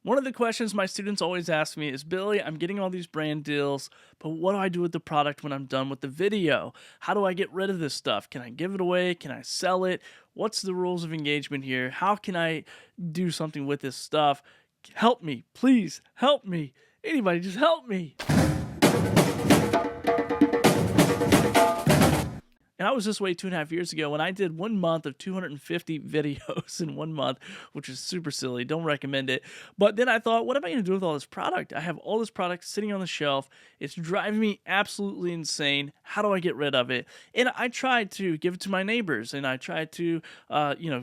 One of the questions my students always ask me is, Billy, I'm getting all these brand deals, but what do I do with the product when I'm done with the video? How do I get rid of this stuff? Can I give it away? Can I sell it? What's the rules of engagement here? How can I do something with this stuff? Help me, please help me. Anybody, just help me. And I was this way 2.5 years ago when I did 1 month of 250 videos in 1 month, which is super silly. Don't recommend it. But then I thought, what am I going to do with all this product? I have all this product sitting on the shelf. It's driving me absolutely insane. How do I get rid of it? And I tried to give it to my neighbors, and I tried to,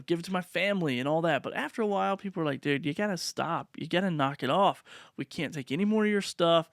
give it to my family and all that. But after a while, people were like, dude, you got to stop. You got to knock it off. We can't take any more of your stuff.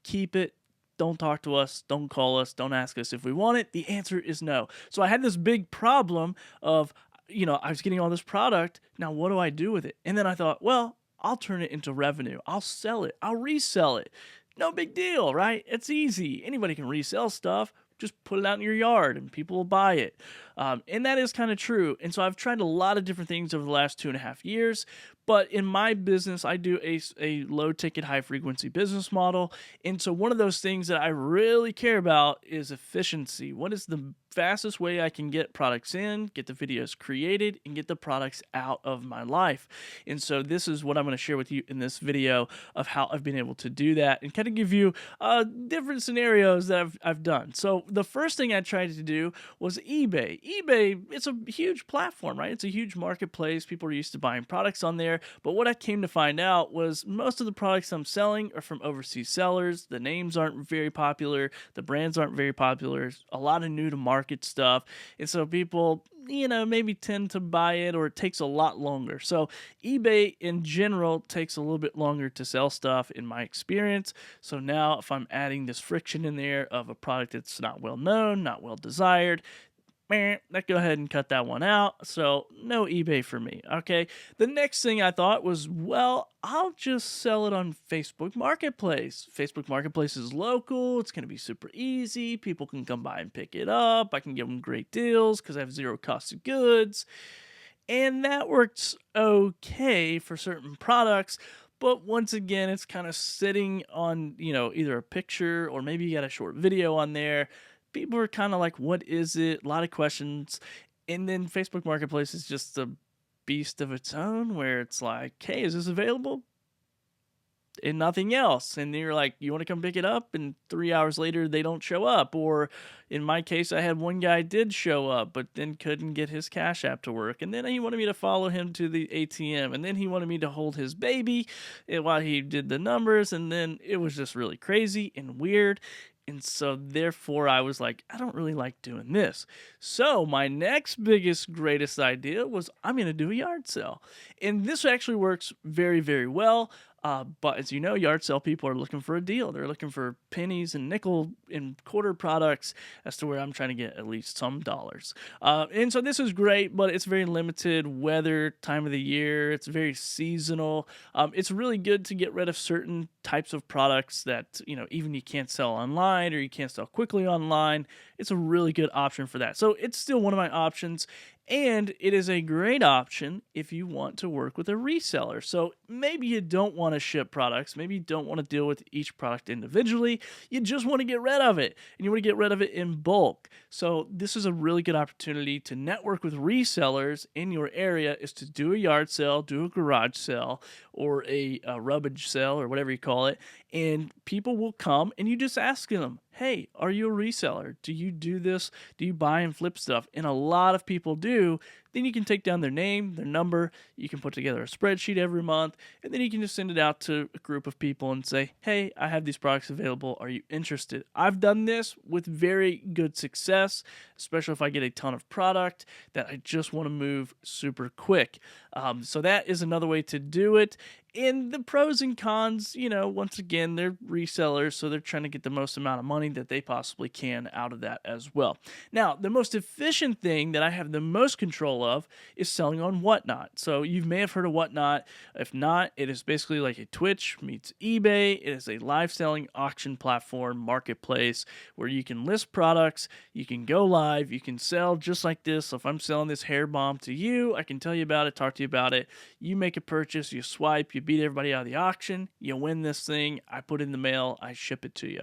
Keep it. Don't talk to us, don't call us, don't ask us if we want it. The answer is no. So I had this big problem of, I was getting all this product. Now, what do I do with it? And then I thought, well, I'll turn it into revenue. I'll sell it. I'll resell it. No big deal, right? It's easy. Anybody can resell stuff. Just put it out in your yard and people will buy it. And that is kind of true. And so I've tried a lot of different things over the last 2.5 years. But in my business, I do a low ticket, high frequency business model. And so one of those things that I really care about is efficiency. What is the fastest way I can get products in, get the videos created, and get the products out of my life? And so this is what I'm going to share with you in this video of how I've been able to do that and kind of give you different scenarios that I've done. So the first thing I tried to do was eBay. eBay, it's a huge platform, right? It's a huge marketplace. People are used to buying products on there. But what I came to find out was most of the products I'm selling are from overseas sellers. The names aren't very popular. The brands aren't very popular. A lot of new to market stuff. And so people, maybe tend to buy it, or it takes a lot longer. So eBay in general takes a little bit longer to sell stuff in my experience. So now if I'm adding this friction in there of a product that's not well known, not well desired, let's go ahead and cut that one out. So no eBay for me. Okay. The next thing I thought was, well, I'll just sell it on Facebook Marketplace. Facebook Marketplace is local. It's going to be super easy. People can come by and pick it up. I can give them great deals because I have zero cost of goods. And that works okay for certain products. But once again, it's kind of sitting on, either a picture or maybe you got a short video on there. People are kind of like, what is it? A lot of questions. And then Facebook Marketplace is just a beast of its own where it's like, hey, is this available? And nothing else. And you're like, you want to come pick it up? And 3 hours later, they don't show up. Or in my case, I had one guy did show up, but then couldn't get his Cash App to work. And then he wanted me to follow him to the ATM. And then he wanted me to hold his baby while he did the numbers. And then it was just really crazy and weird. And so therefore I was like, I don't really like doing this. So my next biggest, greatest idea was I'm going to do a yard sale. And this actually works very, very well. But as you know, yard sale people are looking for a deal. They're looking for pennies and nickel and quarter products, as to where I'm trying to get at least some dollars. And so this is great, but it's very limited weather, time of the year. It's very seasonal. It's really good to get rid of certain types of products that, even you can't sell online or you can't sell quickly online. It's a really good option for that. So it's still one of my options. And it is a great option if you want to work with a reseller. So maybe you don't want to ship products. Maybe you don't want to deal with each product individually. You just want to get rid of it. And you want to get rid of it in bulk. So this is a really good opportunity to network with resellers in your area, is to do a yard sale, do a garage sale, or a rubbage sale, or whatever you call it. And people will come and you just ask them, hey, are you a reseller? Do you do this? Do you buy and flip stuff? And a lot of people do. Then you can take down their name, their number. You can put together a spreadsheet every month, and then you can just send it out to a group of people and say, hey, I have these products available. Are you interested? I've done this with very good success, especially if I get a ton of product that I just want to move super quick. So that is another way to do it. And the pros and cons, once again, they're resellers, so they're trying to get the most amount of money that they possibly can out of that as well. Now, the most efficient thing that I have the most control example of is selling on Whatnot. So you may have heard of Whatnot. If not, it is basically like a Twitch meets eBay. It is a live selling auction platform, marketplace, where you can list products, you can go live, you can sell just like this. So if I'm selling this hair balm to you, I can tell you about it, talk to you about it. You make a purchase, you swipe, you beat everybody out of the auction, you win this thing, I put it in the mail, I ship it to you.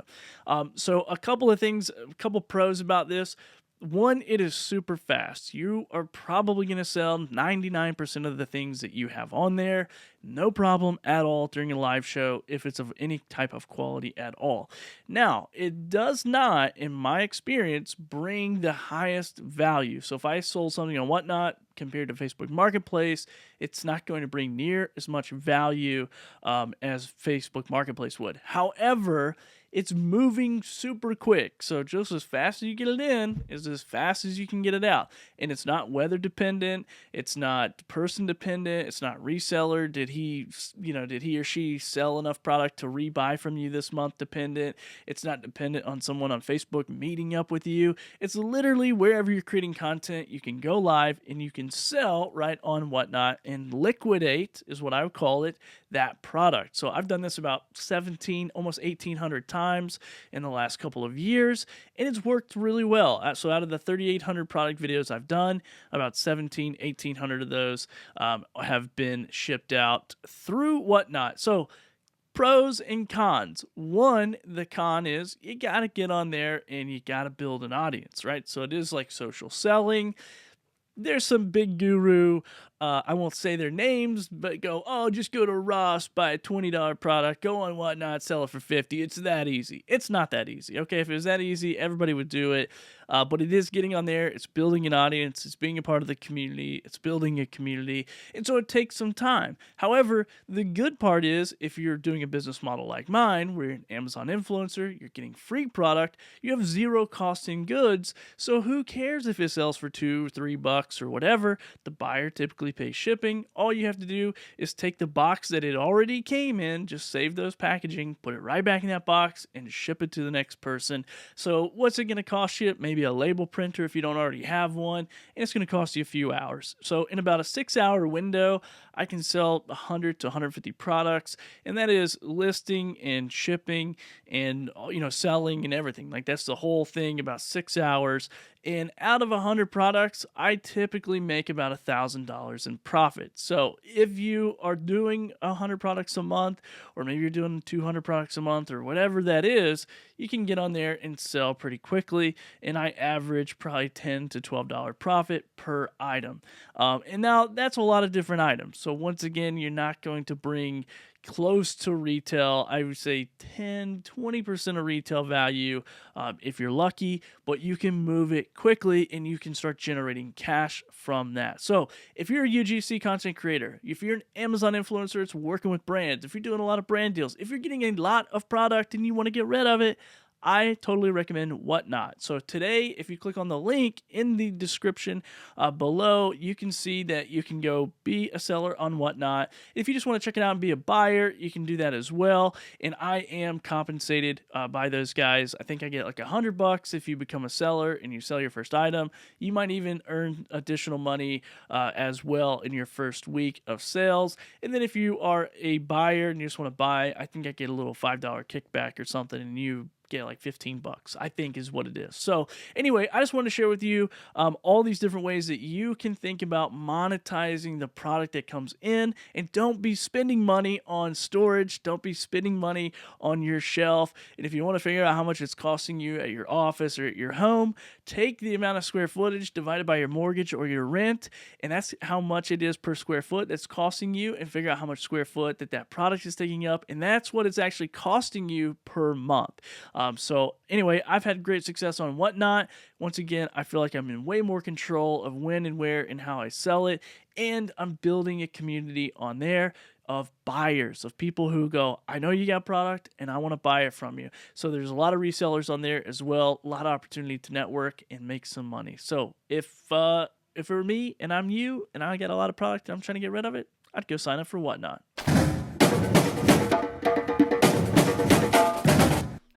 So a couple of things, a couple pros about this. One, it is super fast. You are probably going to sell 99% of the things that you have on there. No problem at all during a live show if it's of any type of quality at all. Now, it does not, in my experience, bring the highest value. So if I sold something on Whatnot compared to Facebook Marketplace, it's not going to bring near as much value as Facebook Marketplace would. However, it's moving super quick. So just as fast as you get it in is as fast as you can get it out. And it's not weather dependent. It's not person dependent. It's not reseller. Did he or she sell enough product to rebuy from you this month dependent? It's not dependent on someone on Facebook meeting up with you. It's literally wherever you're creating content, you can go live and you can sell right on Whatnot and liquidate, is what I would call it, that product. So I've done this about 17, almost 1,800 times in the last couple of years, and it's worked really well. So out of the 3,800 product videos I've done, about 1,800 of those have been shipped out through Whatnot. So pros and cons. One, the con is you got to get on there and you got to build an audience, right? So it is like social selling. There's some big guru, I won't say their names, but just go to Ross, buy a $20 product, go on Whatnot, sell it for $50. It's that easy. It's not that easy, okay? If it was that easy, everybody would do it. But it is getting on there. It's building an audience. It's being a part of the community. It's building a community. And so it takes some time. However, the good part is if you're doing a business model like mine, where you're an Amazon influencer, you're getting free product, you have zero cost in goods. So who cares if it sells for $2 or $3 or whatever? The buyer typically pays shipping. All you have to do is take the box that it already came in, just save those packaging, put it right back in that box, and ship it to the next person. So what's it going to cost you? Maybe a label printer if you don't already have one, and it's going to cost you a few hours. So in about a 6-hour window, I can sell 100 to 150 products, and that is listing and shipping and selling and everything. Like that's the whole thing, about 6 hours. And out of 100 products, I typically make about $1,000 in profit. So if you are doing 100 products a month, or maybe you're doing 200 products a month, or whatever that is, you can get on there and sell pretty quickly. And I average probably $10 to $12 profit per item. And now that's a lot of different items. So once again, you're not going to bring close to retail. I would say 10-20% of retail value if you're lucky, but you can move it quickly and you can start generating cash from that. So if you're a UGC content creator, if you're an Amazon influencer, it's working with brands, if you're doing a lot of brand deals, if you're getting a lot of product and you want to get rid of it, I totally recommend Whatnot. So today, if you click on the link in the description below, you can see that you can go be a seller on Whatnot. If you just want to check it out and be a buyer, you can do that as well. And I am compensated by those guys. I think I get like $100 if you become a seller and you sell your first item. You might even earn additional money as well in your first week of sales. And then if you are a buyer and you just want to buy, I think I get a little $5 kickback or something, and you get like $15, I think is what it is. So anyway, I just wanted to share with you all these different ways that you can think about monetizing the product that comes in, and don't be spending money on storage. Don't be spending money on your shelf. And if you want to figure out how much it's costing you at your office or at your home, take the amount of square footage divided by your mortgage or your rent, and that's how much it is per square foot that's costing you, and figure out how much square foot that product is taking up, and that's what it's actually costing you per month. So anyway, I've had great success on Whatnot. Once again, I feel like I'm in way more control of when and where and how I sell it. And I'm building a community on there of buyers, of people who go, I know you got product and I want to buy it from you. So there's a lot of resellers on there as well. A lot of opportunity to network and make some money. So if it were me and I'm you and I got a lot of product and I'm trying to get rid of it, I'd go sign up for Whatnot.